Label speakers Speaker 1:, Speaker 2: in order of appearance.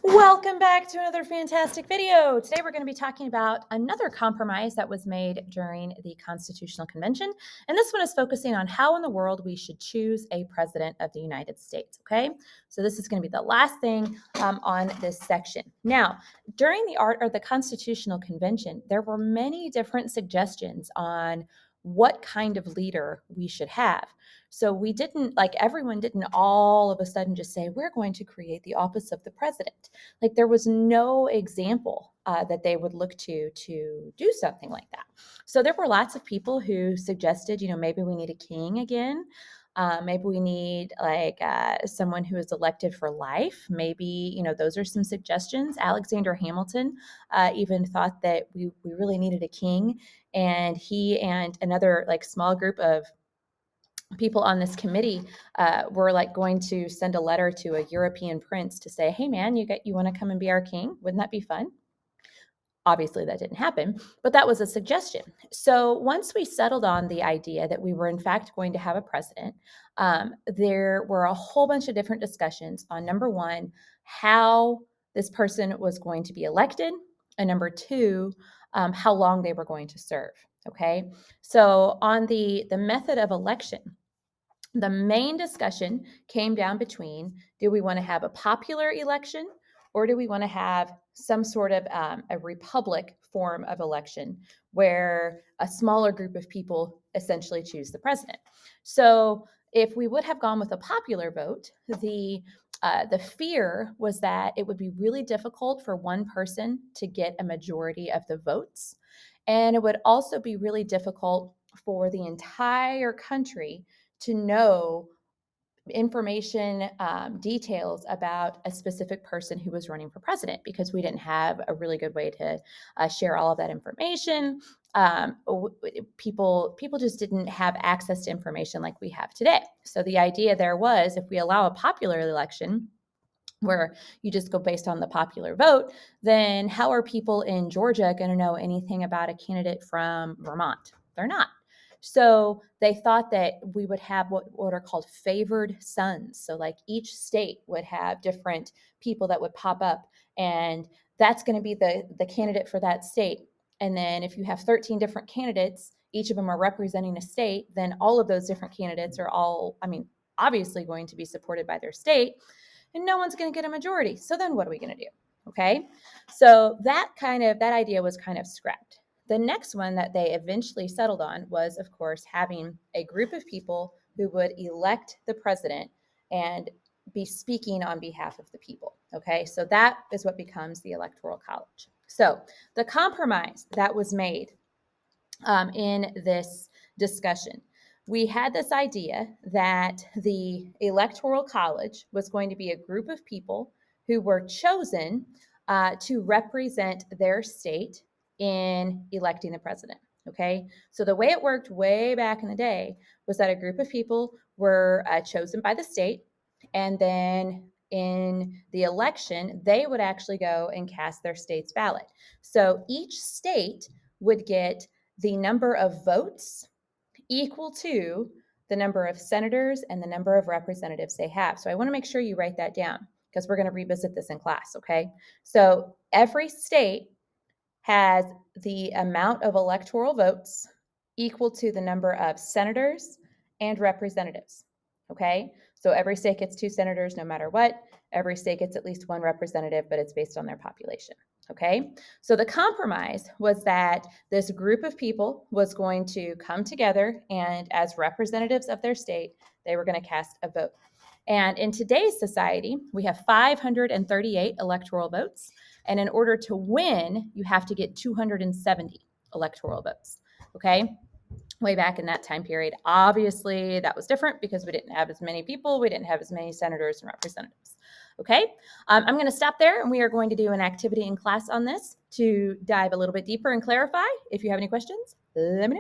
Speaker 1: Welcome back to another fantastic video. Today we're going to be talking about another compromise that was made during the Constitutional Convention. And this one is focusing on how in the world we should choose a president of the United States. Okay, so this is going to be the last thing on this section. Now, during the Constitutional Convention, there were many different suggestions on what kind of leader we should have. So we didn't, like everyone didn't all of a sudden just say, we're going to create the office of the president. Like there was no example that they would look to do something like that. So there were lots of people who suggested, maybe we need a king again. Maybe we need someone who is elected for life. Maybe, those are some suggestions. Alexander Hamilton even thought that we really needed a king. And he and another small group of people on this committee were going to send a letter to a European prince to say, hey man, you want to come and be our king? Wouldn't that be fun? Obviously that didn't happen, but that was a suggestion. So once we settled on the idea that we were in fact going to have a president, there were a whole bunch of different discussions on, number one, how this person was going to be elected, and number two, how long they were going to serve. Okay, so on the method of election, the main discussion came down between, do we want to have a popular election or do we want to have some sort of a republic form of election where a smaller group of people essentially choose the president? So if we would have gone with a popular vote, the fear was that it would be really difficult for one person to get a majority of the votes. And it would also be really difficult for the entire country to know information, details about a specific person who was running for president, because we didn't have a really good way to share all of that information. People just didn't have access to information like we have today. So the idea there was, if we allow a popular election where you just go based on the popular vote, then how are people in Georgia going to know anything about a candidate from Vermont? They're not. So they thought that we would have what are called favored sons. So like each state would have different people that would pop up, and that's going to be the candidate for that state. And then if you have 13 different candidates, each of them are representing a state, then all of those different candidates are all, obviously going to be supported by their state, and no one's going to get a majority. So then what are we going to do? Okay. So that idea was kind of scrapped. The next one that they eventually settled on was, of course, having a group of people who would elect the president and be speaking on behalf of the people. Okay. So that is what becomes the Electoral College. So the compromise that was made in this discussion, we had this idea that the Electoral College was going to be a group of people who were chosen to represent their state in electing the president. Okay, so the way it worked way back in the day was that a group of people were chosen by the state, and then in the election, they would actually go and cast their state's ballot. So each state would get the number of votes equal to the number of senators and the number of representatives they have. So I want to make sure you write that down, because we're going to revisit this in class, okay? So every state has the amount of electoral votes equal to the number of senators and representatives, okay? So every state gets 2 senators no matter what. Every state gets at least 1 representative, but it's based on their population, okay? So the compromise was that this group of people was going to come together, and as representatives of their state, they were going to cast a vote. And in today's society, we have 538 electoral votes. And in order to win, you have to get 270 electoral votes. Okay. Way back in that time period. Obviously, that was different because we didn't have as many people. We didn't have as many senators and representatives. Okay. I'm going to stop there, and we are going to do an activity in class on this to dive a little bit deeper and clarify. If you have any questions, let me know.